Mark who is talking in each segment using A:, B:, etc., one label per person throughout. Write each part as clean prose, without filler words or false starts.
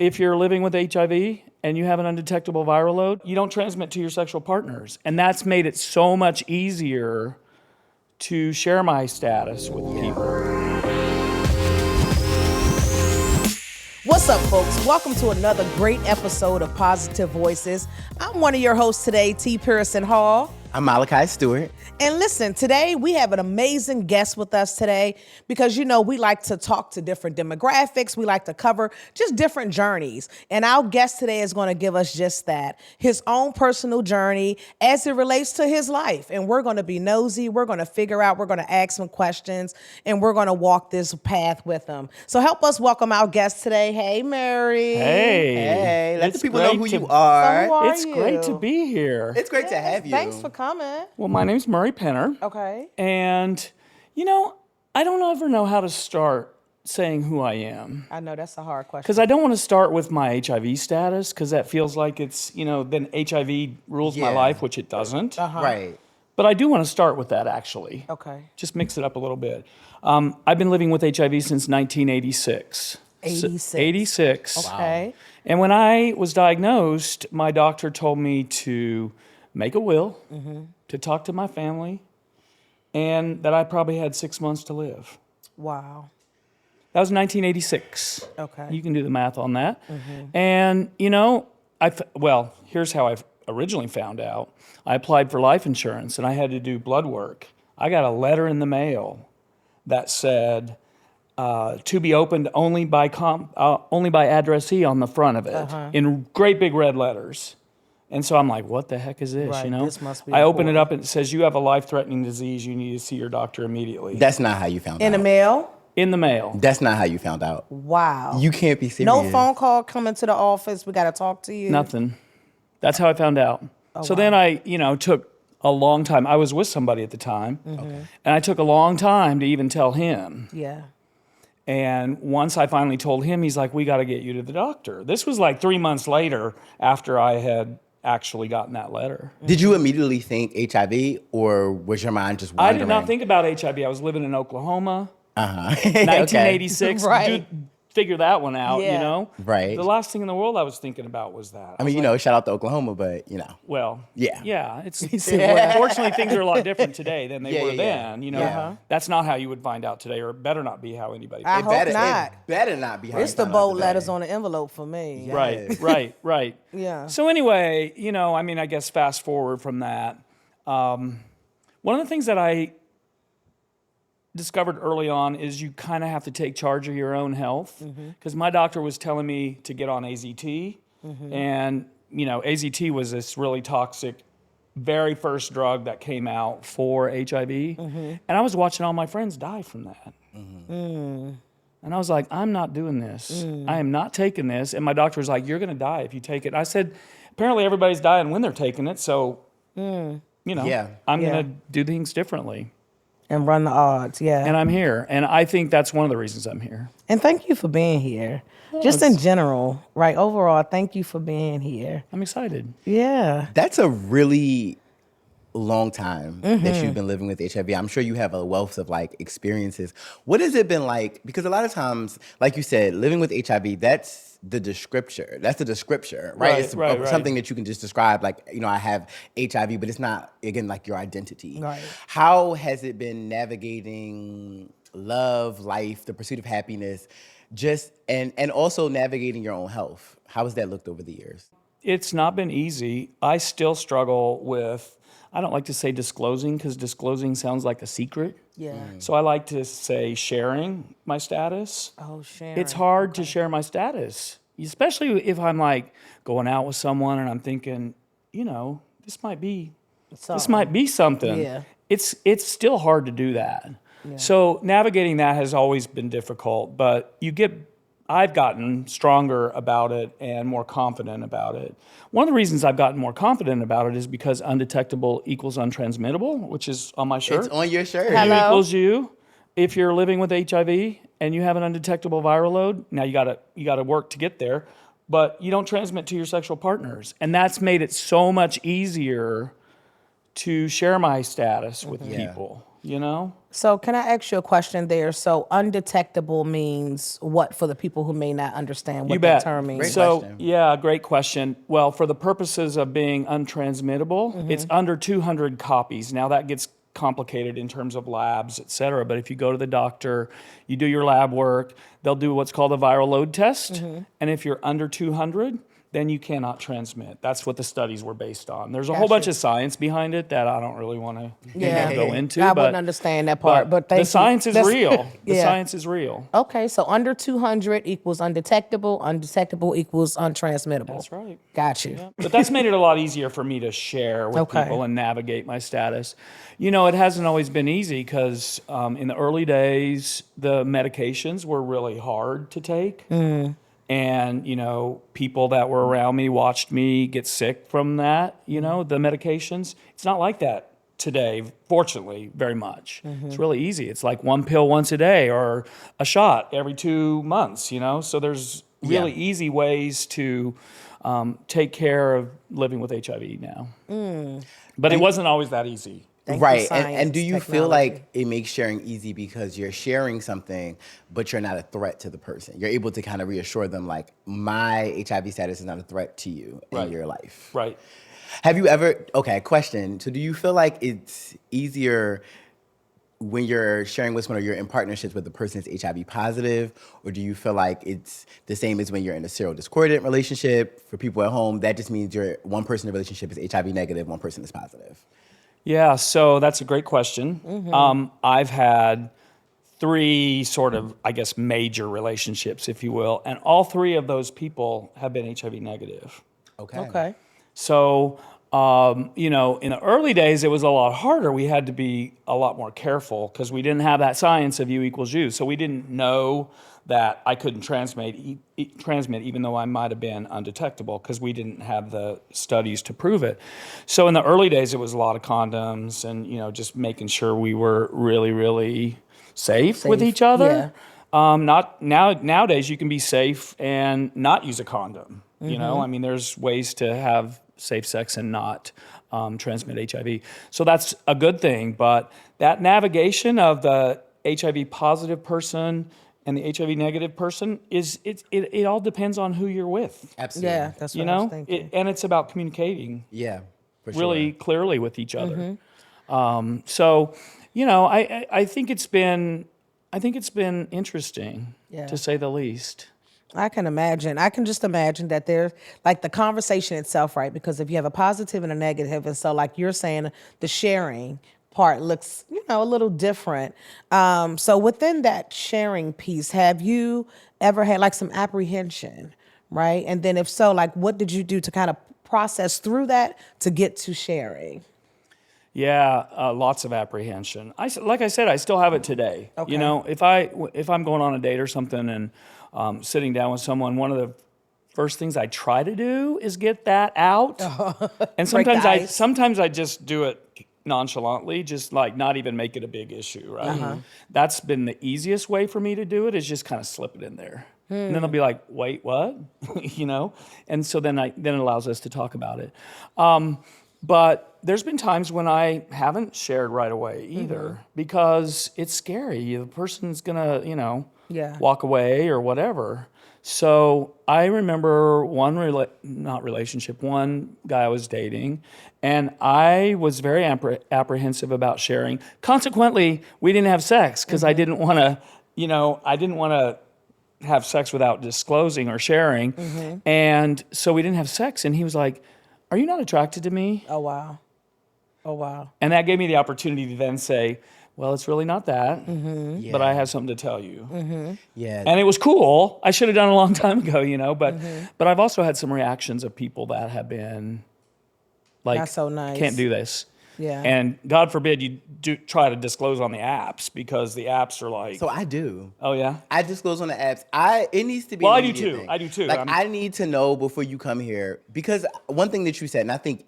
A: if you're living with HIV and you have an undetectable viral load, you don't transmit to your sexual partners. And that's made it so much easier to share my status with people.
B: What's up, folks? Welcome to another great episode of Positive Voices. I'm one of your hosts today, T. Pearson Hall.
C: I'm Malachi Stewart.
B: And listen, today we have an amazing guest with us today because, you know, we like to talk to different demographics. We like to cover just different journeys. And our guest today is going to give us just that, his own personal journey as it relates to his life. And we're going to be nosy. We're going to figure out, we're going to ask some questions, and we're going to walk this path with him. So help us welcome our guest today. Hey, Mary.
C: Hey, let the people know who you are.
B: So who are
A: It's
B: you?
A: great to be here.
C: It's great to have you.
B: Thanks for coming.
A: Well, my name's Murray Penner.
B: Okay.
A: And, you know, I don't ever know how to start saying who I am.
B: I know that's a hard question.
A: Because I don't want to start with my HIV status, because that feels like it's, you know, then HIV rules my
C: Yeah.
A: life, which it doesn't.
C: Right.
A: But I do want to start with that, actually.
B: Okay.
A: Just mix it up a little bit. I've been living with HIV since 1986.
B: 86.
A: 86.
B: Okay.
A: And when I was diagnosed, my doctor told me to make a will, to talk to my family, and that I probably had 6 months to live.
B: Wow.
A: That was 1986.
B: Okay.
A: You can do the math on that. And, you know, well, here's how I originally found out. I applied for life insurance, and I had to do blood work. I got a letter in the mail that said, to be opened only by addressee on the front of it, in great big red letters. And so I'm like, what the heck is this,
B: Right,
A: you know?
B: this must be
A: I open it
B: important.
A: up and it says, you have a life-threatening disease. You need to see your doctor immediately.
C: That's not how you found
B: In
C: out.
B: the mail?
A: In the mail.
C: That's not how you found out.
B: Wow.
C: You can't be serious.
B: No phone call coming to the office. We got to talk to you.
A: Nothing. That's how I found out. So then I, you know, took a long time. I was with somebody at the time. And I took a long time to even tell him.
B: Yeah.
A: And once I finally told him, he's like, we got to get you to the doctor. This was like 3 months later after I had actually gotten that letter.
C: Did you immediately think HIV, or was your mind just
A: I
C: wandering?
A: did not think about HIV. I was living in Oklahoma,
C: Okay.
A: 1986.
B: Right.
A: Figure that one out,
B: Yeah.
A: you know?
C: Right.
A: The last thing in the world I was thinking about was that.
C: I mean, you know, shout out to Oklahoma, but, you know.
A: Well,
C: Yeah.
A: yeah. Fortunately, things are a lot different today than they were
C: yeah.
A: then. You know,
C: Yeah.
A: That's not how you would find out today, or it better not be how anybody.
B: I
C: It
B: hope
C: better,
B: not.
C: It better not be how
B: It's
C: you
B: the
C: found out
B: bold
C: today.
B: letters on the envelope for me.
C: Yeah.
A: Right.
B: Yeah.
A: So anyway, you know, I mean, I guess fast forward from that. One of the things that I discovered early on is you kind of have to take charge of your own health, because my doctor was telling me to get on AZT, and you know, AZT was this really toxic, very first drug that came out for HIV, and I was watching all my friends die from that. And I was like, I'm not doing this. I am not taking this. And my doctor was like, you're going to die if you take it. I said, apparently everybody's dying when they're taking it, so you know,
C: Yeah.
A: I'm
B: Yeah.
A: going to do things differently.
B: And run the odds. Yeah.
A: And I'm here. And I think that's one of the reasons I'm here.
B: And thank you for being here. Just in general, right? Overall, thank you for being here.
A: I'm excited.
B: Yeah.
C: That's a really long time that you've been living with HIV. I'm sure you have a wealth of like experiences. What has it been like? Because a lot of times, like you said, living with HIV, that's the descriptor. That's the descriptor, right?
A: Right,
C: It's
A: right.
C: something that you can just describe, like, you know, I have HIV, but it's not, again, like your identity.
B: Right.
C: How has it been navigating love, life, the pursuit of happiness, just and also navigating your own health? How has that looked over the years?
A: It's not been easy. I still struggle with, I don't like to say disclosing, because disclosing sounds like a secret.
B: Yeah.
A: So I like to say sharing my status.
B: Oh, Sharon.
A: It's hard to share my status, especially if I'm like going out with someone and I'm thinking, you know, this might be something.
B: Yeah.
A: It's still hard to do that.
B: Yeah.
A: So navigating that has always been difficult, but I've gotten stronger about it and more confident about it. One of the reasons I've gotten more confident about it is because undetectable equals untransmittable, which is on my shirt.
C: It's on your shirt.
B: Hello.
A: You equals you. If you're living with HIV and you have an undetectable viral load, now you gotta work to get there, but you don't transmit to your sexual partners. And that's made it so much easier to share my status with people. you know?
B: So can I ask you a question there? So undetectable means what for the people who may not understand what
A: You
B: that
A: bet.
B: term means?
C: Great
A: So,
C: question.
A: yeah, great question. Well, for the purposes of being untransmittable, it's under 200 copies. Now that gets complicated in terms of labs, et cetera. But if you go to the doctor, you do your lab work, they'll do what's called a viral load test. And if you're under 200, then you cannot transmit. That's what the studies were based on. There's a whole bunch of science behind it that I don't really want to go into.
B: I wouldn't understand that part, but thank
A: the
B: you.
A: science is
B: That's-
A: real. The
B: Yeah.
A: science is real.
B: Okay, so under 200 equals undetectable, undetectable equals untransmittable.
A: That's right.
B: Got you.
A: But that's made it a lot easier for me to share with
B: Okay.
A: people and navigate my status. You know, it hasn't always been easy because in the early days, the medications were really hard to take. And, you know, people that were around me watched me get sick from that, you know, the medications. It's not like that today, fortunately, very much. It's really easy. It's like one pill once a day or a shot every 2 months, you know? So there's really easy ways to take care of living with HIV now. But it wasn't always that easy.
B: Thank you,
C: Right. And
B: science,
C: do you feel
B: technology.
C: like it makes sharing easy because you're sharing something, but you're not a threat to the person? You're able to kind of reassure them, like, my HIV status is not a threat to you in your life.
A: Right.
C: Have you ever, okay, question. So do you feel like it's easier when you're sharing with someone or you're in partnerships with the person that's HIV positive, or do you feel like it's the same as when you're in a serodiscordant relationship? For people at home, that just means you're one person in the relationship is HIV negative, one person is positive.
A: Yeah, so that's a great question. I've had 3 sort of, I guess, major relationships, if you will, and all 3 of those people have been HIV negative.
B: Okay.
A: So, you know, in the early days, it was a lot harder. We had to be a lot more careful because we didn't have that science of U equals U. So we didn't know that I couldn't transmit even though I might have been undetectable because we didn't have the studies to prove it. So in the early days, it was a lot of condoms and, you know, just making sure we were really, really safe with each other. Nowadays, you can be safe and not use a condom. You know, I mean, there's ways to have safe sex and not transmit HIV. So that's a good thing. But that navigation of the HIV positive person and the HIV negative person it all depends on who you're with.
C: Absolutely.
B: Yeah, that's what
A: You
B: I was
A: know,
B: thinking.
A: and it's about communicating
C: Yeah, for sure.
A: really clearly with each other. So, you know, I think it's been interesting
B: Yeah.
A: to say the least.
B: I can imagine. I can just imagine that there's like the conversation itself, right? Because if you have a positive and a negative, and so like you're saying, the sharing part looks, you know, a little different. So within that sharing piece, have you ever had like some apprehension, right? And then if so, like what did you do to kind of process through that to get to sharing?
A: Yeah, lots of apprehension. Like I said, I still have it today.
B: Okay.
A: You know, if I'm going on a date or something and sitting down with someone, one of the first things I try to do is get that out. And sometimes I just do it nonchalantly, just like not even make it a big issue, right? That's been the easiest way for me to do it, is just kind of slip it in there. And then they'll be like, wait, what? You know? And so then it allows us to talk about it. But there's been times when I haven't shared right away either because it's scary. The person's gonna, you know, walk away or whatever. So I remember one guy I was dating, and I was very apprehensive about sharing. Consequently, we didn't have sex because I didn't want to have sex without disclosing or sharing. And so we didn't have sex, and he was like, "Are you not attracted to me?"
B: Oh, wow.
A: And that gave me the opportunity to then say, well, it's really not that, but I have something to tell you.
C: Yeah.
A: And it was cool. I should have done it a long time ago, you know, but I've also had some reactions of people that have been like,
B: Not so nice.
A: can't do this.
B: Yeah.
A: And God forbid you do try to disclose on the apps, because the apps are like,
C: So I do.
A: oh yeah?
C: I disclose on the apps. It needs to be.
A: Well,
C: an
A: I do
C: immediate
A: too.
C: thing.
A: I do too.
C: Like I need to know before you come here, because one thing that you said, and I think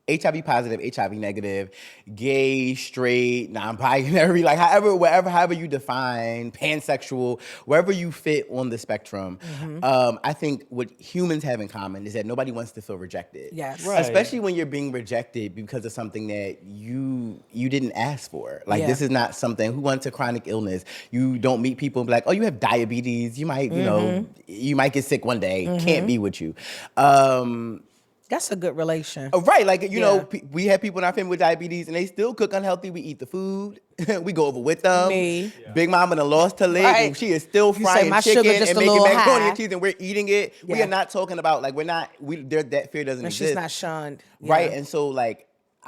C: HIV positive, HIV negative, gay, straight, non-binary, like however you define, pansexual, wherever you fit on the spectrum. I think what humans have in common is that nobody wants to feel rejected.
B: Yes.
A: Right.
C: Especially when you're being rejected because of something that you didn't ask for. Like this is not something, who wants a chronic illness? You don't meet people and be like, oh, you have diabetes. You might, you might get sick one day. Can't be with you.
B: That's a good relation.
C: Right, like, you know, we have people in our family with diabetes and they still cook unhealthy. We eat the food. We go over with them.
B: Me.
C: Big Mama done lost her leg and she is still
B: You say
C: frying
B: my
C: chicken
B: sugar just
C: and
B: a
C: making
B: little
C: macaroni
B: high.
C: and cheese and we're eating it. We
B: Yeah.
C: are not talking about, like, that fear doesn't
B: And
C: exist.
B: she's not shunned.
C: Right, and so, like,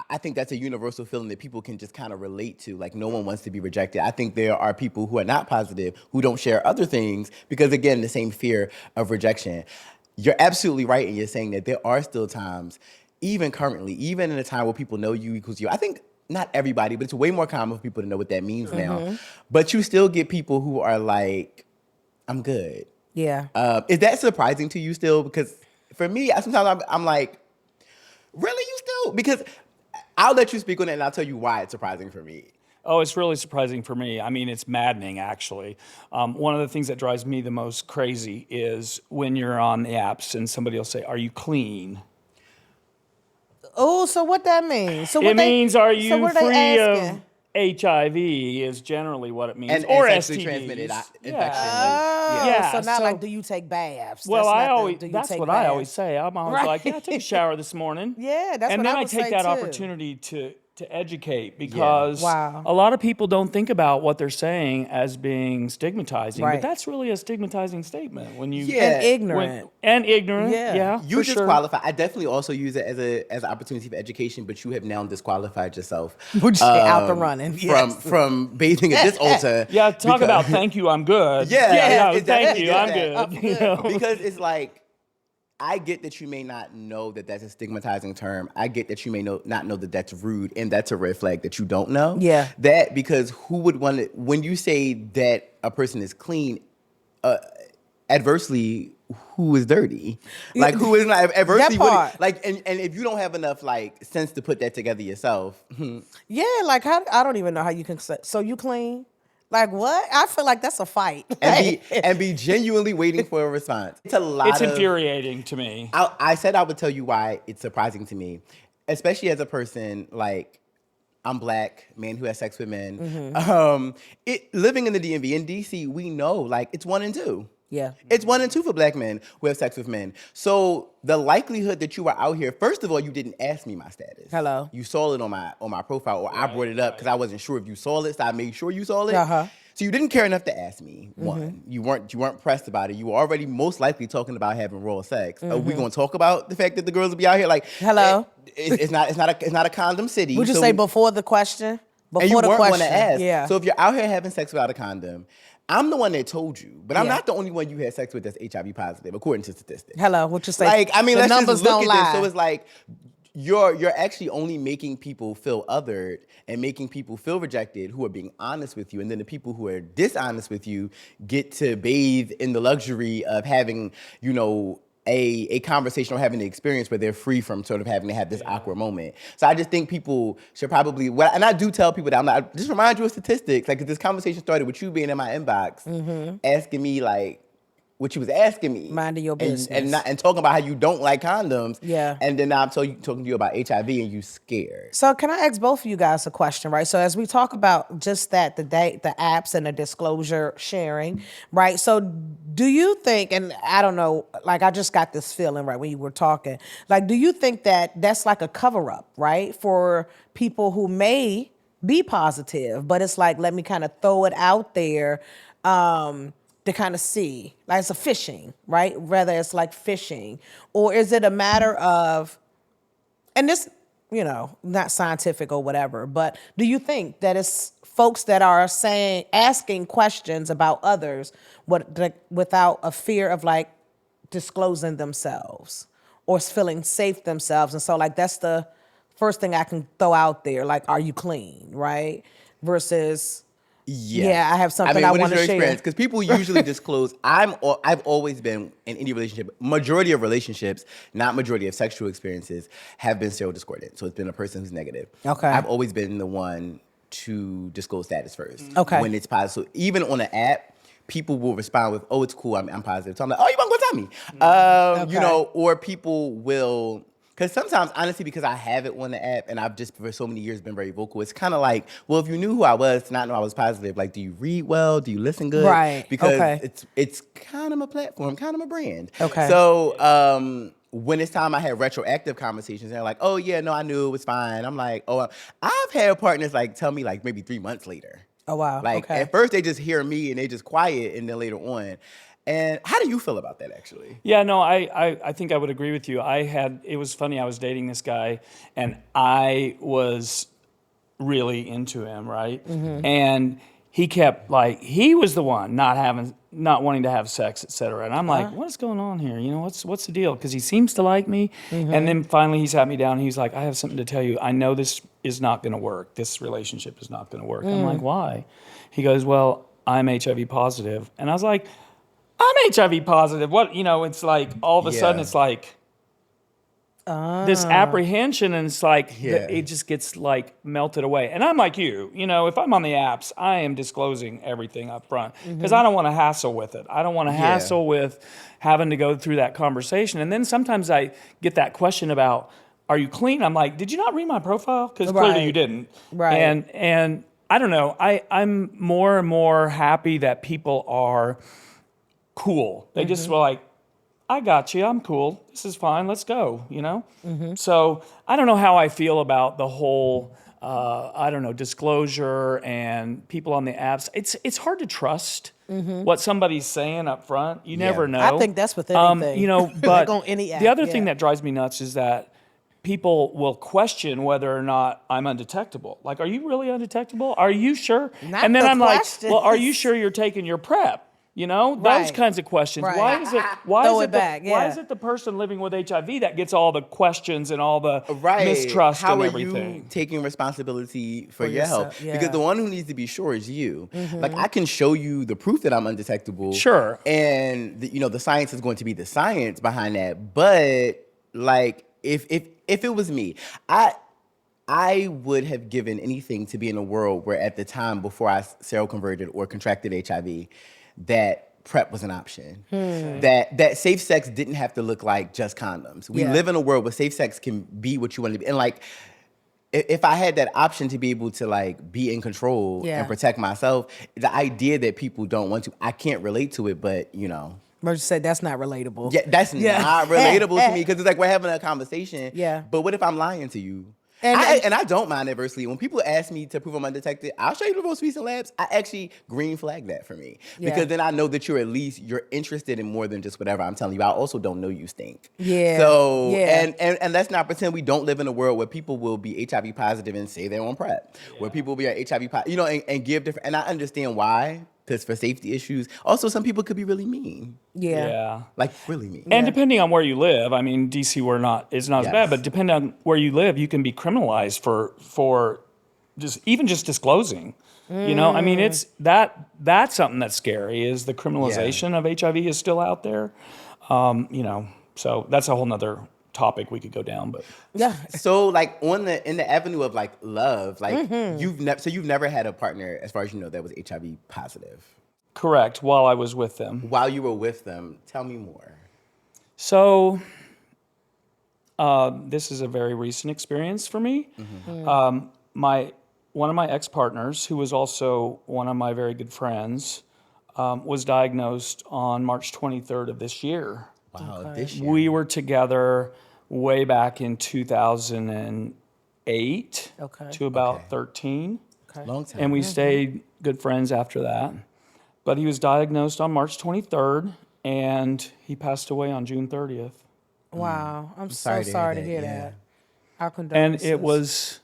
C: I think that's a universal feeling that people can just kind of relate to. Like, no one wants to be rejected. I think there are people who are not positive who don't share other things because, again, the same fear of rejection. You're absolutely right in you're saying that there are still times, even currently, even in a time where people know you equals you. I think not everybody, but it's way more common for people to know what that means now. But you still get people who are like, I'm good.
B: Yeah.
C: Is that surprising to you still? Because for me, sometimes I'm like, really, you still? Because I'll let you speak on it and I'll tell you why it's surprising for me.
A: Oh, it's really surprising for me. I mean, it's maddening, actually. One of the things that drives me the most crazy is when you're on the apps and somebody will say, are you clean?
B: Oh, so what that means? So
A: It means, are you
B: what are they
A: free of
B: asking?
A: HIV is generally what it means.
C: And
A: or
C: sexually
A: STDs.
C: transmitted infection.
A: Yeah,
B: So not
A: so-
B: like, do you take baths?
A: Well,
B: Do you
A: that's
B: take
A: what
B: baths?
A: I always say. I'm always
B: Right.
A: like, yeah, I took a shower this morning.
B: Yeah, that's
A: and
B: what
A: then
B: I
A: I
B: would
A: take
B: say,
A: that
B: too.
A: opportunity to educate because
B: Wow.
A: a lot of people don't think about what they're saying as being stigmatizing,
B: Right.
A: but that's really a stigmatizing statement when you
C: Yeah.
B: And ignorant.
A: and ignorant.
B: Yeah.
A: Yeah,
C: You
A: for sure.
C: disqualify. I definitely also use it as an opportunity for education, but you have now disqualified yourself.
B: Would you say out the running? Yes.
C: From bathing at this altar.
A: Yeah, talk
C: because-
A: about thank you, I'm good.
C: Yeah,
A: no,
C: it
A: thank
C: definitely
A: you,
C: does
A: I'm
C: that.
A: good. You know?
C: Because it's like, I get that you may not know that that's a stigmatizing term. I get that you may not know that that's rude, and that's a red flag that you don't know.
B: Yeah.
C: That, because who would want to, when you say that a person is clean, adversely, who is dirty? Like, who is not adversely?
B: That part.
C: Like, and if you don't have enough like sense to put that together yourself,
B: Yeah, like how I don't even know how you can say. So you clean? Like what? I feel like that's a fight.
C: and be genuinely waiting for a response. It's a lot.
A: It's infuriating to me.
C: I said I would tell you why it's surprising to me, especially as a person like, I'm black, man who has sex with men. Living in the DMV, in DC, we know like it's 1 in 2.
B: Yeah.
C: It's 1 in 2 for black men who have sex with men. So the likelihood that you were out here, first of all, you didn't ask me my status.
B: Hello.
C: You saw it on my profile, or I brought it up because I wasn't sure if you saw it, so I made sure you saw it.
B: Uh-huh.
C: So you didn't care enough to ask me. One, you weren't pressed about it. You were already most likely talking about having raw sex. Are we going to talk about the fact that the girls will be out here like,
B: Hello?
C: It's not a condom city.
B: Would you
C: so
B: say before the question? Before
C: and you
B: the
C: weren't
B: question.
C: going to ask.
B: Yeah.
C: So if you're out here having sex without a condom, I'm the one that told you, but I'm
B: Yeah.
C: not the only one you had sex with that's HIV positive, according to statistics.
B: Hello, what you say?
C: Like, I mean,
B: the
C: let's
B: numbers
C: just look
B: don't
C: at
B: lie.
C: this. So it's like you're actually only making people feel othered and making people feel rejected who are being honest with you, and then the people who are dishonest with you get to bathe in the luxury of having, you know, a conversation or having the experience where they're free from sort of having to have this awkward moment. So I just think people should probably, and I do tell people that I'm not, just remind you of statistics. Like, if this conversation started with you being in my inbox, asking me like what you was asking me.
B: Minding your business.
C: And talking about how you don't like condoms.
B: Yeah.
C: And then now I'm talking to you about HIV and you scared.
B: So can I ask both of you guys a question, right? So as we talk about just that, the apps and the disclosure sharing, right? So do you think, and I don't know, like I just got this feeling, right, when you were talking, like, do you think that that's like a cover up, right? For people who may be positive, but it's like, let me kind of throw it out there, to kind of see, like it's a fishing, right? Whether it's like fishing, or is it a matter of, and this, you know, not scientific or whatever, but do you think that it's folks that are asking questions about others without a fear of like disclosing themselves or feeling safe themselves? And so like, that's the first thing I can throw out there, like, are you clean, right? Versus, Yeah, I have something I
C: what
B: want
C: is
B: to
C: your
B: share.
C: experience? Because people usually disclose. I've always been in any relationship. Majority of relationships, not majority of sexual experiences, have been serodiscordant. So it's been a person who's negative.
B: Okay.
C: I've always been the one to disclose status first.
B: Okay.
C: When it's positive. So even on an app, people will respond with, "Oh, it's cool. I'm positive." So I'm like, "Oh, you want to go tell me?" You
B: Okay.
C: know, or people will. Because sometimes, honestly, because I have it on the app and I've just for so many years been very vocal, it's kind of like, well, if you knew who I was to not know I was positive, like, do you read well? Do you listen good?
B: Right.
C: Because
B: Okay.
C: it's kind of a platform, kind of a brand.
B: Okay.
C: So when it's time I had retroactive conversations, and they're like, oh, yeah, no, I knew it was fine. I'm like, oh, I've had partners like tell me like maybe 3 months later.
B: Oh, wow.
C: Like
B: Okay.
C: at first they just hear me and they just quiet, and then later on. And how do you feel about that, actually?
A: Yeah, no, I think I would agree with you. It was funny, I was dating this guy and I was really into him, right? And he kept like, he was the one not wanting to have sex, et cetera. And I'm like, what's going on here? You know, what's the deal? Because he seems to like me. And then finally he sat me down and he's like, I have something to tell you. I know this is not going to work. This relationship is not going to work. I'm like, why? He goes, well, I'm HIV positive. And I was like, I'm HIV positive. What, you know, it's like all of a sudden it's like this apprehension, and it's like it just gets like melted away. And I'm like you know, if I'm on the apps, I am disclosing everything up front because I don't want to hassle with it. I don't want to hassle with having to go through that conversation. And then sometimes I get that question about, are you clean? I'm like, did you not read my profile? Because clearly you didn't.
B: Right.
A: And I don't know. I'm more and more happy that people are cool. They just were like, I got you. I'm cool. This is fine. Let's go, you know? So I don't know how I feel about the whole, disclosure and people on the apps. It's hard to trust what somebody's saying up front. You never know.
B: I think that's with anything.
A: You know,
B: Like
A: but
B: on any app,
A: the other thing
B: yeah.
A: that drives me nuts is that people will question whether or not I'm undetectable. Like, are you really undetectable? Are you sure?
B: Not
A: and then
B: the
A: I'm like,
B: questions.
A: well, are you sure you're taking your PrEP? You know, those
B: Right.
A: kinds of questions.
B: Right.
A: Why is it? Why
B: Throw
A: is
B: it
A: it?
B: back,
A: Why
B: yeah.
A: is it the person living with HIV that gets all the questions and all the
C: Right.
A: mistrust
C: How
A: and
C: are
A: everything?
C: you taking responsibility for your
B: yourself,
C: health?
B: yeah.
C: Because the one who needs to be sure is you. Like, I can show you the proof that I'm undetectable.
A: Sure.
C: And the science is going to be the science behind that. But like, if it was me, I would have given anything to be in a world where at the time before I seroconverted or contracted HIV, that PrEP was an option. That safe sex didn't have to look like just condoms. We
B: Yeah.
C: live in a world where safe sex can be what you want to be. And like, if I had that option to be able to like be in control
B: Yeah.
C: and protect myself, the idea that people don't want to, I can't relate to it, but
B: Merge said that's not relatable.
C: yeah, that's
B: Yeah.
C: not relatable to me because it's like we're having a conversation.
B: Yeah.
C: But what if I'm lying to you?
B: And
C: I don't mind adversity. When people ask me to prove I'm undetected, I'll show you the most recent labs. I actually green flag that for me.
B: Yeah.
C: Because then I know that you're interested in more than just whatever I'm telling you. I also don't know you stink.
B: Yeah.
C: So,
B: Yeah.
C: and let's not pretend we don't live in a world where people will be HIV positive and say they're on PrEP. Where people will be HIV positive, and give different, and I understand why. Because for safety issues. Also, some people could be really mean.
B: Yeah.
C: Like, really mean.
A: And depending on where you live, I mean, DC is not as bad, but depending on where you live, you can be criminalized for just disclosing. You know, I mean, it's that's something that's scary. Is the criminalization of HIV is still out there? So that's a whole nother topic we could go down, but
B: Yeah.
C: So like in the avenue of like love, like you've never had a partner, as far as you know, that was HIV positive.
A: correct. While I was with them,
C: While you were with them, tell me more.
A: so this is a very recent experience for me. One of my ex-partners, who was also one of my very good friends, was diagnosed on March 23rd of this year.
C: Wow, this year.
A: We were together way back in 2008 to about 13.
C: Long time.
A: And we stayed good friends after that. But he was diagnosed on March 23rd, and he passed away on June 30th.
B: Wow. I'm so sorry to hear that. Our
A: And
B: condolences.
A: it was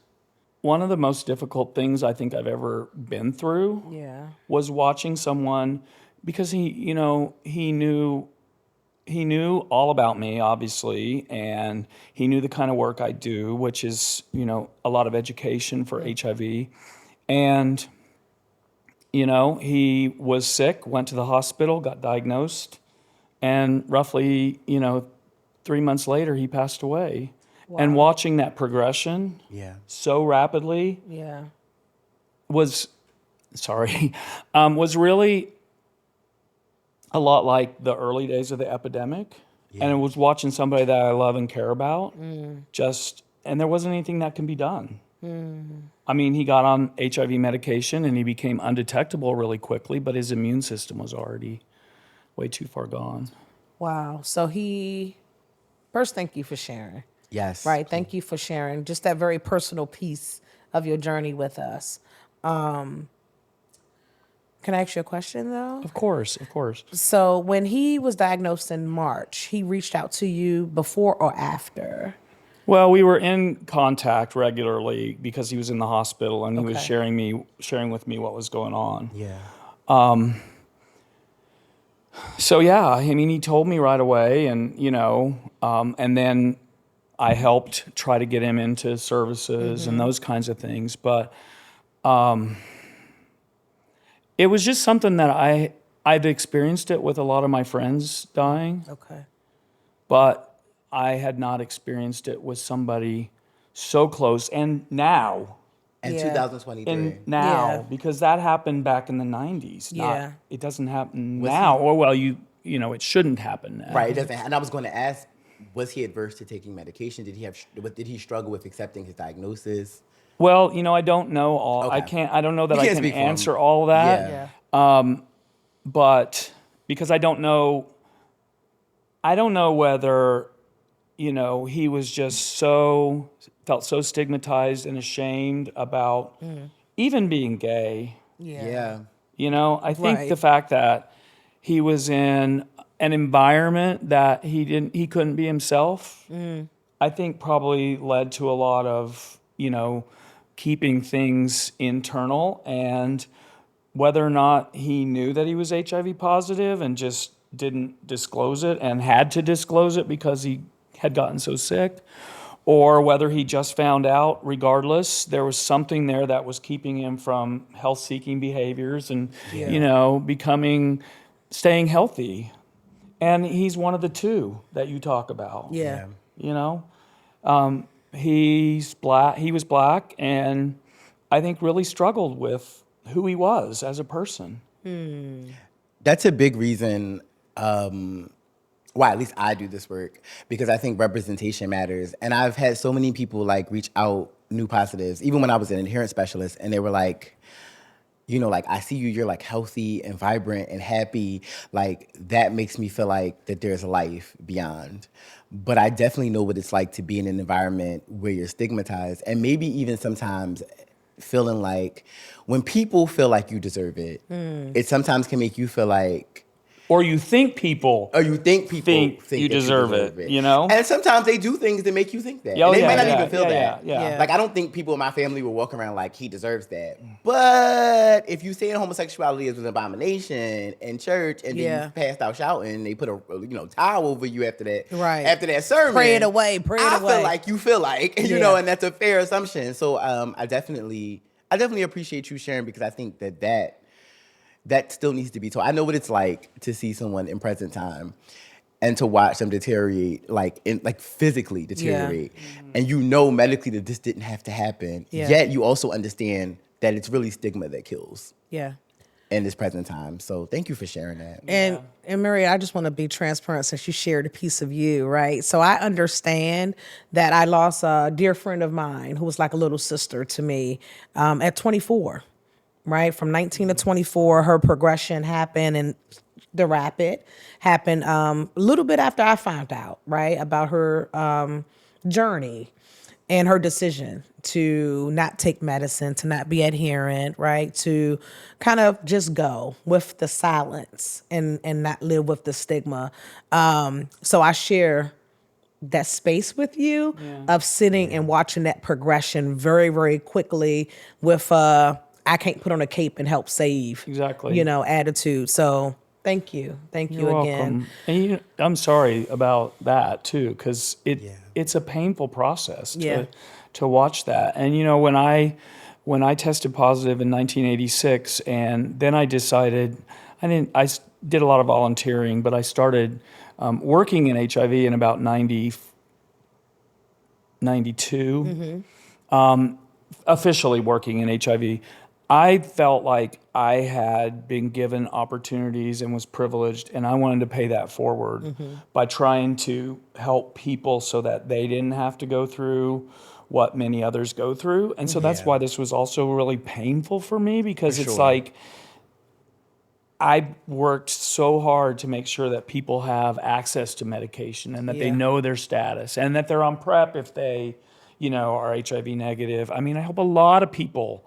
A: one of the most difficult things I think I've ever been through.
B: Yeah.
A: Was watching someone, because he knew all about me, obviously, and he knew the kind of work I do, which is, a lot of education for HIV. And he was sick, went to the hospital, got diagnosed, and roughly, 3 months later, he passed away. And watching that progression so rapidly
B: Yeah.
A: was really a lot like the early days of the epidemic. And it was watching somebody that I love and care about and there wasn't anything that can be done. I mean, he got on HIV medication and he became undetectable really quickly, but his immune system was already way too far gone.
B: Wow. So first, thank you for sharing.
C: Yes.
B: Right. Thank you for sharing just that very personal piece of your journey with us. Can I ask you a question, though?
A: Of course.
B: So when he was diagnosed in March, he reached out to you before or after?
A: Well, we were in contact regularly because he was in the hospital and he was sharing with me what was going on.
C: Yeah.
A: So he told me right away, and and then I helped try to get him into services and those kinds of things. But it was just something that I'd experienced it with a lot of my friends dying.
B: Okay.
A: But I had not experienced it with somebody so close. And now.
C: And 2023.
A: And now, because that happened back in the 90s.
B: Yeah.
A: It doesn't happen now. It shouldn't happen now.
C: Right. It doesn't. And I was going to ask, was he adverse to taking medication? Did he struggle with accepting his diagnosis?
A: Well, I don't know all.
C: Okay.
A: I don't know that I can
C: speak for
A: answer
C: him.
A: all of that.
B: Yeah.
A: But because I don't know whether, he was just felt so stigmatized and ashamed about even being gay.
C: Yeah.
A: I think
B: Right.
A: the fact that he was in an environment that he couldn't be himself, I think probably led to a lot of, keeping things internal, and whether or not he knew that he was HIV positive and just didn't disclose it and had to disclose it because he had gotten so sick, or whether he just found out. Regardless, there was something there that was keeping him from health-seeking behaviors and, staying healthy. And he's one of the two that you talk about.
B: Yeah.
A: He's black. He was black, and I think really struggled with who he was as a person.
C: That's a big reason why at least I do this work, because I think representation matters. And I've had so many people reach out, new positives, even when I was an adherence specialist, and they were like, I see you, you're healthy and vibrant and happy. That makes me feel like that there's life beyond. But I definitely know what it's like to be in an environment where you're stigmatized, and maybe even sometimes feeling like when people feel like you deserve it, it sometimes can make you feel like,
A: or you think people
C: think
A: you deserve it.
C: And sometimes they do things that make you think that.
A: Oh,
C: and they
A: yeah,
C: may not
A: yeah,
C: even feel
A: yeah,
C: that.
A: yeah.
C: I don't think people in my family will walk around like he deserves that. But if you say homosexuality is an abomination in church, and then you passed out shouting, they put a towel over you after that.
B: Right.
C: After that sermon,
B: Pray it away.
C: I feel like you feel like and that's a fair assumption. So I definitely appreciate you sharing, because I think that still needs to be told. I know what it's like to see someone in present time and to watch them deteriorate, physically deteriorate. And medically that this didn't have to happen.
B: Yeah.
C: Yet you also understand that it's really stigma that kills
B: Yeah.
C: in this present time. So thank you for sharing that.
B: And Mary, I just want to be transparent since you shared a piece of you, right? So I understand that I lost a dear friend of mine who was like a little sister to me at 24. Right, from 19 to 24, her progression happened, and the rapid happened a little bit after I found out, right, about her journey and her decision to not take medicine, to not be adherent, right, to kind of just go with the silence and not live with the stigma. So I share that space with you of sitting and watching that progression very, very quickly with I can't put on a cape and help save.
A: Exactly.
B: Attitude. So thank you. Thank you
A: You're
B: again.
A: welcome. And I'm sorry about that too, because it's a painful process to watch that. And when I when I tested positive in 1986, and then I decided I did a lot of volunteering, but I started working in HIV in about 92, officially working in HIV. I felt like I had been given opportunities and was privileged, and I wanted to pay that forward by trying to help people so that they didn't have to go through what many others go through. And so that's why this was also really painful for me, because it's like I worked so hard to make sure that people have access to medication and that they know their status and that they're on PrEP if they, are HIV negative. I mean, I help a lot of people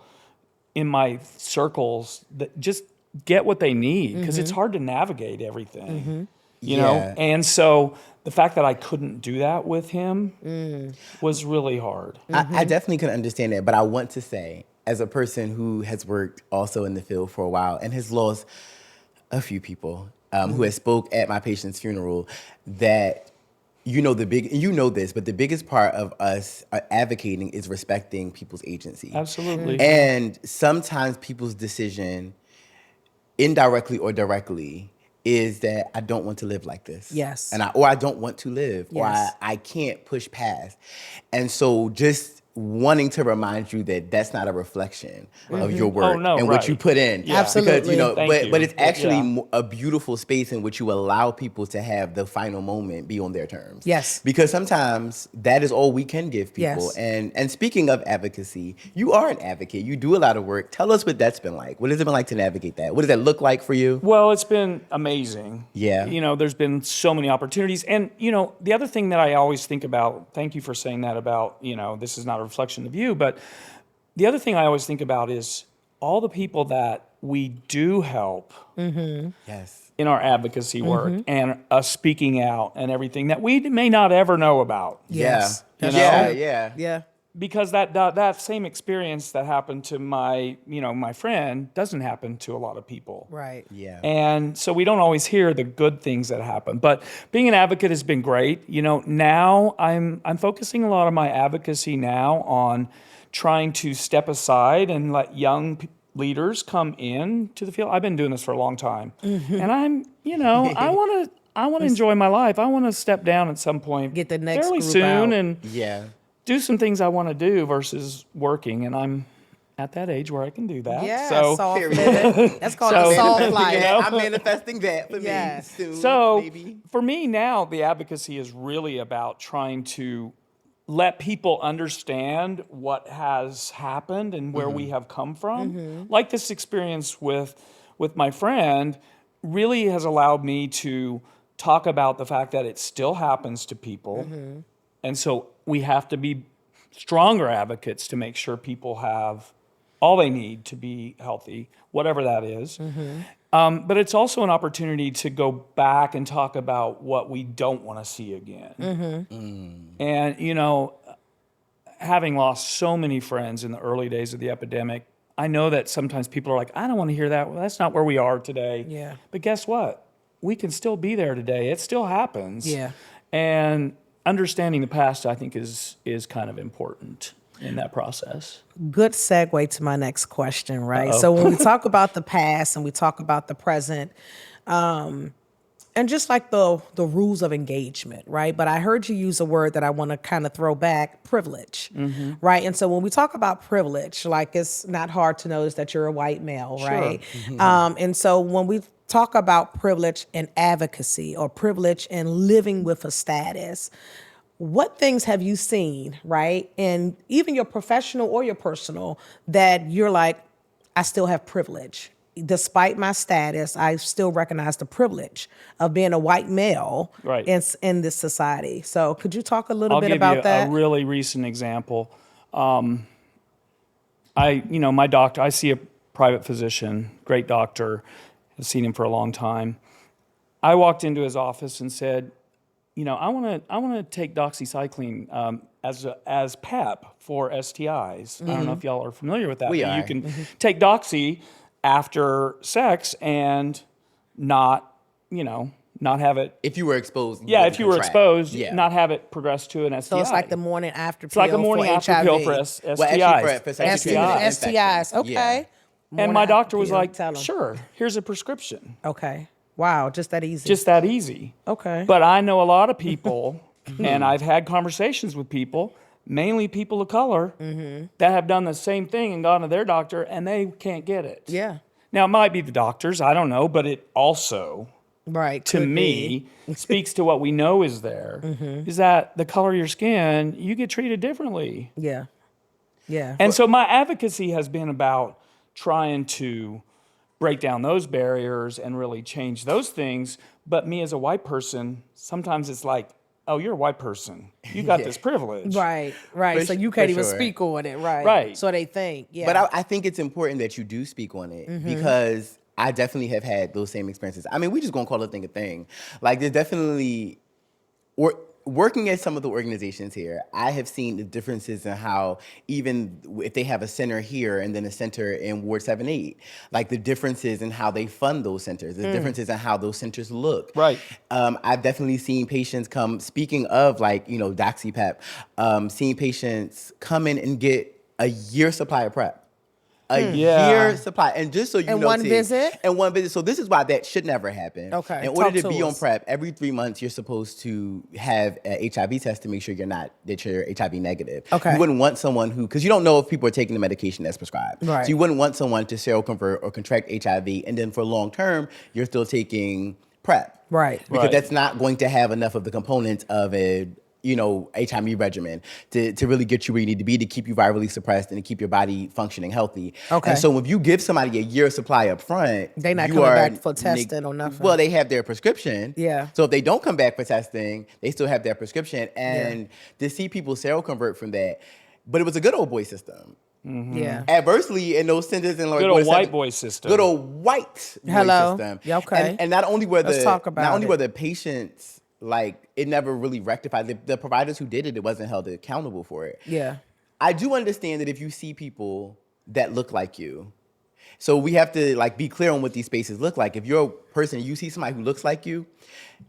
A: in my circles that just get what they need, because it's hard to navigate everything, you know? And so the fact that I couldn't do that with him was really hard.
C: I definitely can understand that, but I want to say, as a person who has worked also in the field for a while and has lost a few people, who has spoke at my patient's funeral, that but the biggest part of us advocating is respecting people's agency.
A: Absolutely.
C: And sometimes people's decision, indirectly or directly, is that I don't want to live like this.
B: Yes.
C: Or I don't want to live, or
B: Yes.
C: I can't push past. And so just wanting to remind you that that's not a reflection of your work and what you put in.
A: Yeah.
B: Absolutely.
C: Because, but it's actually
A: Yeah.
C: a beautiful space in which you allow people to have the final moment be on their terms.
B: Yes.
C: Because sometimes that is all we can give people.
B: Yes.
C: And speaking of advocacy, you are an advocate. You do a lot of work. Tell us what that's been like. What has it been like to navigate that? What does that look like for you?
A: Well, it's been amazing.
C: Yeah.
A: There's been so many opportunities. And, the other thing that I always think about, thank you for saying that about, this is not a reflection of you, but the other thing I always think about is all the people that we do help
C: Yes.
A: in our advocacy work and us speaking out and everything that we may not ever know about.
B: Yes.
C: Yeah.
A: You
C: Yeah.
A: know?
C: Yeah.
B: Yeah.
A: Because that same experience that happened to my friend doesn't happen to a lot of people.
B: Right.
C: Yeah.
A: And so we don't always hear the good things that happen. But being an advocate has been great. Now I'm focusing a lot of my advocacy now on trying to step aside and let young leaders come in to the field. I've been doing this for a long time. And I'm, I want to enjoy my life. I want to step down at some point.
B: Get the next
A: fairly
B: group
A: soon
B: out.
A: and
C: Yeah.
A: do some things I want to do versus working, and I'm at that age where I can do that.
B: Yeah.
A: So,
B: Soft living. That's called a
A: So-
B: soft life.
C: I'm manifesting that for
B: Yes.
C: me soon,
A: so
C: maybe.
A: for me now, the advocacy is really about trying to let people understand what has happened and where we have come from. Like this experience with my friend really has allowed me to talk about the fact that it still happens to people. And so we have to be stronger advocates to make sure people have all they need to be healthy, whatever that is. But it's also an opportunity to go back and talk about what we don't want to see again. And, having lost so many friends in the early days of the epidemic, I know that sometimes people are like, I don't want to hear that. Well, that's not where we are today.
B: Yeah.
A: But guess what? We can still be there today. It still happens.
B: Yeah.
A: And understanding the past, I think, is kind of important in that process.
B: Good segue to my next question, right? So when we talk about the past and we talk about the present, and just like the rules of engagement, right? But I heard you use a word that I want to kind of throw back, privilege, right? And so when we talk about privilege, like it's not hard to notice that you're a white male, right? And so when we talk about privilege and advocacy or privilege and living with a status, what things have you seen, right? And even your professional or your personal, that you're like, I still have privilege. Despite my status, I still recognize the privilege of being a white male
A: Right.
B: in this society. So could you talk a little
A: I'll
B: bit
A: give
B: about
A: you
B: that?
A: a really recent example. My doctor, I see a private physician, great doctor, I've seen him for a long time. I walked into his office and said, I want to take doxycycline as PEP for STIs. I don't know if y'all are familiar with that.
C: We
A: but
C: are.
A: You can take doxy after sex and not, not have it.
C: If you were exposed.
A: Yeah, if you were exposed,
C: Yeah.
A: not have it progress to an STI.
B: So it's like the morning after pill
A: It's like a morning
B: for
A: after
B: HIV.
A: pill for STIs.
C: Well, actually, for
B: STIs.
C: STIs.
B: Okay.
C: Yeah.
A: And
B: Morning
A: my
B: after
A: doctor was
B: pill.
A: like,
B: Tell 'em.
A: sure, here's a prescription.
B: Okay. Wow, just that easy.
A: Just that easy.
B: Okay.
A: But I know a lot of people, and I've had conversations with people, mainly people of color, that have done the same thing and gone to their doctor, and they can't get it.
B: Yeah.
A: Now, it might be the doctors, I don't know, but it also,
B: Right.
A: to
B: could
A: me,
B: be.
A: speaks to what we know is there, is that the color of your skin, you get treated differently.
B: Yeah. Yeah.
A: And so my advocacy has been about trying to break down those barriers and really change those things. But me as a white person, sometimes it's like, oh, you're a white person. You got this privilege.
B: Right. So you can't even speak on it. Right.
A: Right.
B: So they think. Yeah.
C: But I think it's important that you do speak on it because I definitely have had those same experiences. I mean, we just gonna call a thing a thing. Like there's definitely, working at some of the organizations here, I have seen the differences in how even if they have a center here and then a center in Ward 7-8, like the differences in how they fund those centers, the differences in how those centers look.
A: Right.
C: I've definitely seen patients come, speaking of like, DoxyPep, seeing patients come in and get a year supply of PrEP. Year supply. And just so you know,
B: one visit?
C: And one visit. So this is why that should never happen.
B: Okay.
C: In order
B: Talk
C: to
B: to
C: be on
B: us.
C: PrEP, every 3 months you're supposed to have an HIV test to make sure that you're HIV negative.
B: Okay.
C: You wouldn't want someone because you don't know if people are taking the medication that's prescribed.
B: Right.
C: So you wouldn't want someone to seroconvert or contract HIV, and then for long term, you're still taking PrEP.
B: Right.
C: Because
A: Right.
C: that's not going to have enough of the components of a HIV regimen to really get you where you need to be, to keep you virally suppressed and to keep your body functioning healthy.
B: Okay.
C: And so if you give somebody a year supply up front,
B: They not
C: you
B: coming
C: are
B: back for testing or nothing.
C: Well, they have their prescription.
B: Yeah.
C: So if they don't come back for testing, they still have their prescription. And to see people seroconvert from that, but it was a good old boy system.
B: Yeah.
C: Adversely in those centers in like
A: Good old white boy system.
C: Good old white boy
B: Hello.
C: system.
B: Yeah, okay.
C: And not only were
B: Let's talk about
C: not only
B: it.
C: were the patients like it never really rectified the providers who did it, it wasn't held accountable for it.
B: Yeah.
C: I do understand that if you see people that look like you, so we have to like be clear on what these spaces look like. If you're a person, you see somebody who looks like you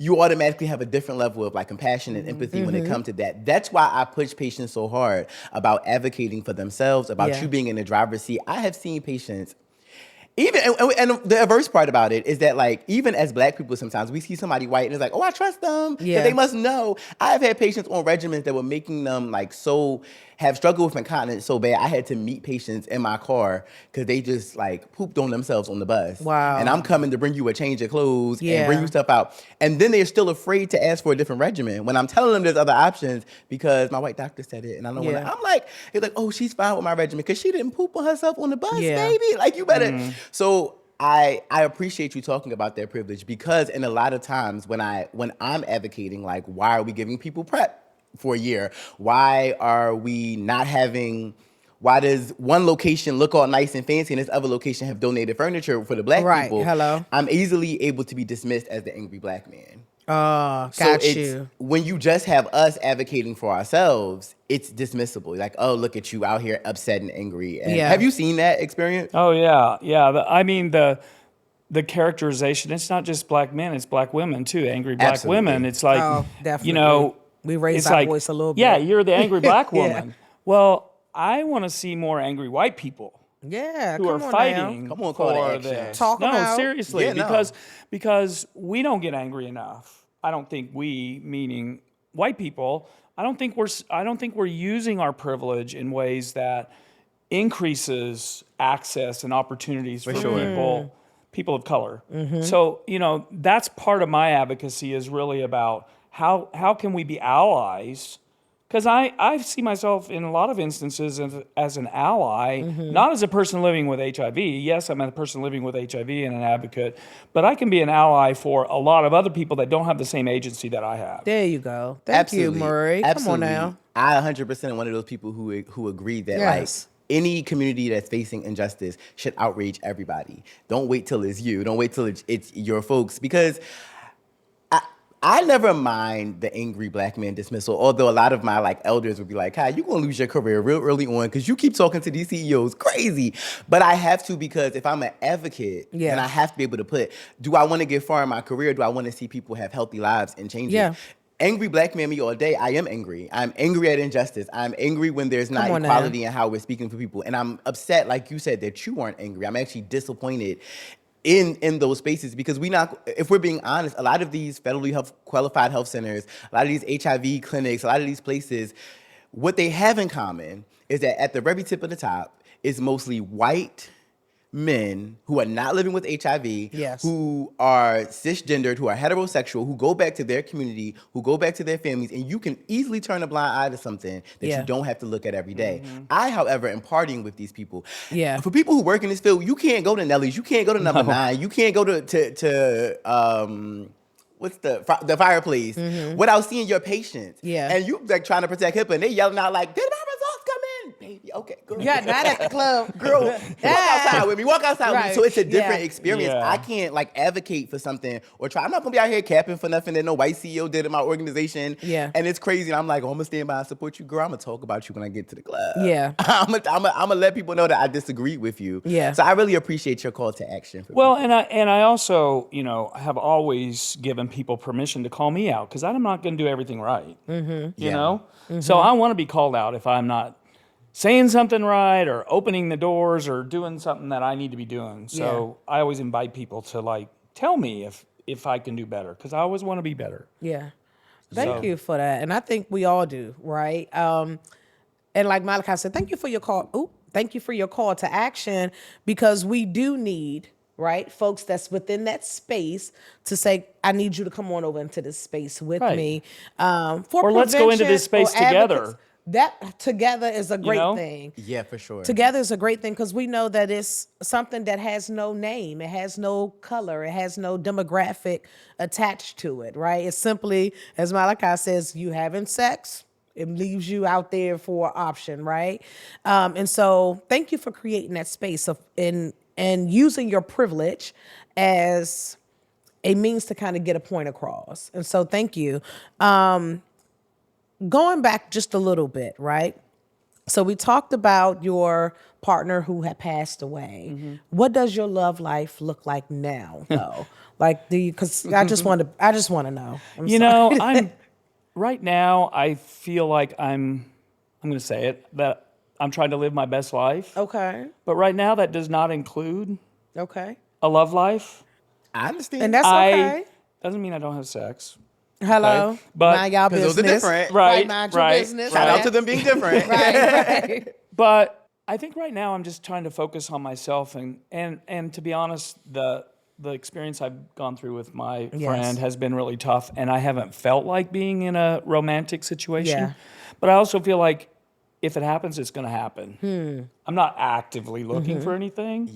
C: automatically have a different level of like compassion and empathy when it comes to that. That's why I push patients so hard about advocating for themselves, about you being in the driver's seat. I have seen patients. Even and the adverse part about it is that like even as Black people sometimes we see somebody white and it's like, oh, I trust them.
B: Yeah.
C: They must know. I've had patients on regimens that were making them like have struggled with incontinence so bad I had to meet patients in my car because they just like pooped on themselves on the bus.
B: Wow.
C: And I'm coming to bring you a change of clothes
B: Yeah.
C: and bring you stuff out. And then they're still afraid to ask for a different regimen when I'm telling them there's other options because my white doctor said it and I don't want to. I'm like, he's like, oh, she's fine with my regimen because she didn't poop on herself on the bus,
B: Yeah.
C: baby. Like you better. So I appreciate you talking about that privilege because in a lot of times when I'm advocating, like, why are we giving people PrEP for a year? Why are we not having? Why does one location look all nice and fancy and this other location have donated furniture for the Black people?
B: Hello.
C: I'm easily able to be dismissed as the angry Black man.
B: Oh,
C: So
B: got
C: it's,
B: you.
C: when you just have us advocating for ourselves, it's dismissible. Like, oh, look at you out here upset and angry. And
B: Yeah.
C: have you seen that experience?
A: Oh yeah, yeah. I mean the characterization. It's not just Black men; it's Black women too. Angry Black
C: Absolutely.
A: women. It's like
B: Oh, definitely.
A: you know,
B: We raised
A: it's
B: our
A: like,
B: voice a little bit.
A: Yeah, you're the angry Black
B: Yeah.
A: woman. Well, I want to see more angry white people
B: Yeah.
A: who
B: come
A: are
B: on now.
A: fighting
C: Come on, call to
A: for
C: action.
A: this.
B: Talk 'em
A: no,
B: out.
A: seriously,
C: Yeah, no.
A: because we don't get angry enough. I don't think we, meaning white people, I don't think we're using our privilege in ways that increases access and opportunities for people of color. So, that's part of my advocacy is really about how can we be allies? Because I see myself in a lot of instances as an ally, not as a person living with HIV. Yes, I'm a person living with HIV and an advocate, but I can be an ally for a lot of other people that don't have the same agency that I have.
B: There you go. Thank you, Murray.
C: Absolutely.
B: Come on now.
C: I 100% am one of those people who agree that
B: Yes.
C: like any community that's facing injustice should outrage everybody. Don't wait till it's you. Don't wait till it's your folks because I never mind the angry black man dismissal, although a lot of my like elders would be like, "Kai, you're gonna lose your career real early on because you keep talking to these CEOs crazy." But I have to, because if I'm an advocate, and I have to be able to put, do I want to get far in my career? Do I want to see people have healthy lives and changes?
B: Yeah.
C: Angry black man me all day. I am angry. I'm angry at injustice. I'm angry when there's not equality in how we're speaking for people. And I'm upset, like you said, that you aren't angry. I'm actually disappointed in those spaces, because if we're being honest, a lot of these federally qualified health centers, a lot of these HIV clinics, a lot of these places, what they have in common is that at the very tip of the top is mostly white men who are not living with HIV, who are cisgendered, who are heterosexual, who go back to their community, who go back to their families, and you can easily turn a blind eye to something that you don't have to look at every day. I, however, am partying with these people. For people who work in this field, you can't go to Nellie's, you can't go to Number 9, you can't go to what's the fireplace without seeing your patients. And you like trying to protect HIPAA, and they yelling out like, "Did my results come in, baby? Okay, good.
B: Yeah, not at the club,
C: girl. Walk outside with me. Walk outside with me." So it's a different experience.
A: Yeah.
C: I can't like advocate for something or try. I'm not gonna be out here capping for nothing that no white CEO did in my organization. And it's crazy. And I'm like, oh, I'm gonna stand by and support you, girl. I'm gonna talk about you when I get to the club. I'm gonna let people know that I disagree with you. So I really appreciate your call to action.
A: Well, and I also, have always given people permission to call me out, because I'm not going to do everything right. You know? So I want to be called out if I'm not saying something right or opening the doors or doing something that I need to be doing. So I always invite people to like tell me if I can do better, because I always want to be better.
B: Thank you for that. And I think we all do, right? And like Malachi said, thank you for your call. Thank you for your call to action, because we do need, right, folks that's within that space to say, I need you to come on over into this space with me.
A: Or let's go into this space together.
B: That together is a great thing.
C: Yeah, for sure.
B: Together is a great thing, because we know that it's something that has no name. It has no color. It has no demographic attached to it, right? It's simply, as Malachi says, you having sex. It leaves you out there for option, right? And so thank you for creating that space and using your privilege as a means to kind of get a point across. And so thank you. Going back just a little bit, right? So we talked about your partner who had passed away. What does your love life look like now, though? Like, because I just want to know.
A: I'm right now, I feel like I'm going to say it, that I'm trying to live my best life.
B: Okay.
A: But right now, that does not include
B: a
A: love life.
C: I understand.
B: And that's okay.
A: Doesn't mean I don't have sex.
B: Hello.
A: Okay. But
B: mind y'all business.
C: Those are different.
A: Right.
B: Mind your business.
C: Shout out to them being different.
B: right.
A: But I think right now I'm just trying to focus on myself, and to be honest, the experience I've gone through with my friend has been really tough, and I haven't felt like being in a romantic situation. But I also feel like if it happens, it's going to happen. I'm not actively looking for anything.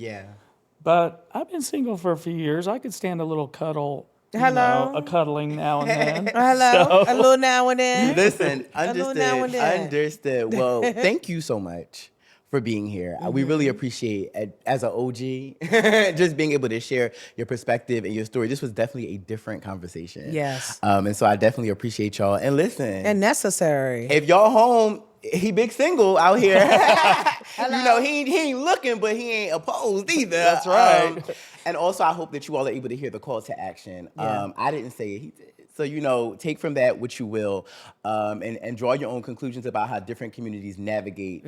A: But I've been single for a few years. I could stand a little cuddle. A cuddling now and then.
B: A little now and then.
C: Listen, understood. Well, thank you so much for being here. We really appreciate, as an OG, just being able to share your perspective and your story. This was definitely a different conversation. And so I definitely appreciate y'all. And listen.
B: And necessary.
C: If y'all home, he big single out here. He ain't looking, but he ain't opposed either.
A: That's right.
C: And also, I hope that you all are able to hear the call to action. I didn't say it, he did. So, take from that what you will, and draw your own conclusions about how different communities navigate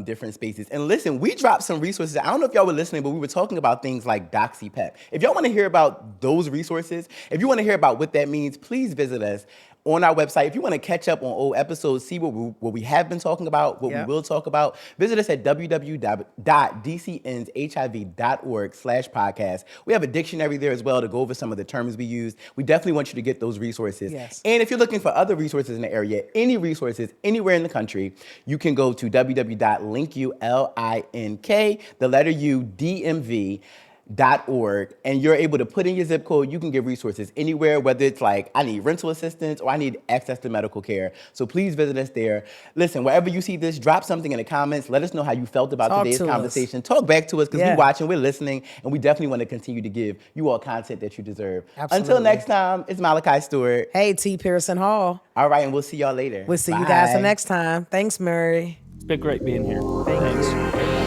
C: different spaces. And listen, we dropped some resources. I don't know if y'all were listening, but we were talking about things like DoxyPep. If y'all want to hear about those resources, if you want to hear about what that means, please visit us on our website. If you want to catch up on old episodes, see what we have been talking about, what we will talk about, visit us at www.dcnshiv.org/podcast. We have a dictionary there as well to go over some of the terms we use. We definitely want you to get those resources. And if you're looking for other resources in the area, any resources anywhere in the country, you can go to www.linkuDMV and you're able to put in your zip code, you can get resources anywhere, whether it's like, I need rental assistance or I need access to medical care. So please visit us there. Listen, wherever you see this, drop something in the comments. Let us know how you felt about
B: Talk
C: today's
B: to us.
C: conversation. Talk back to us because
B: Yeah.
C: we're watching, we're listening, and we definitely want to continue to give you all content that you deserve.
B: Absolutely.
C: Until next time, it's Malachi Stewart.
B: Hey, T. Pearson Hall.
C: All right, and we'll see y'all later.
B: We'll see you guys the
C: Bye.
B: next time. Thanks, Mary.
A: It's been great being here.
B: Thank you.
A: Thanks.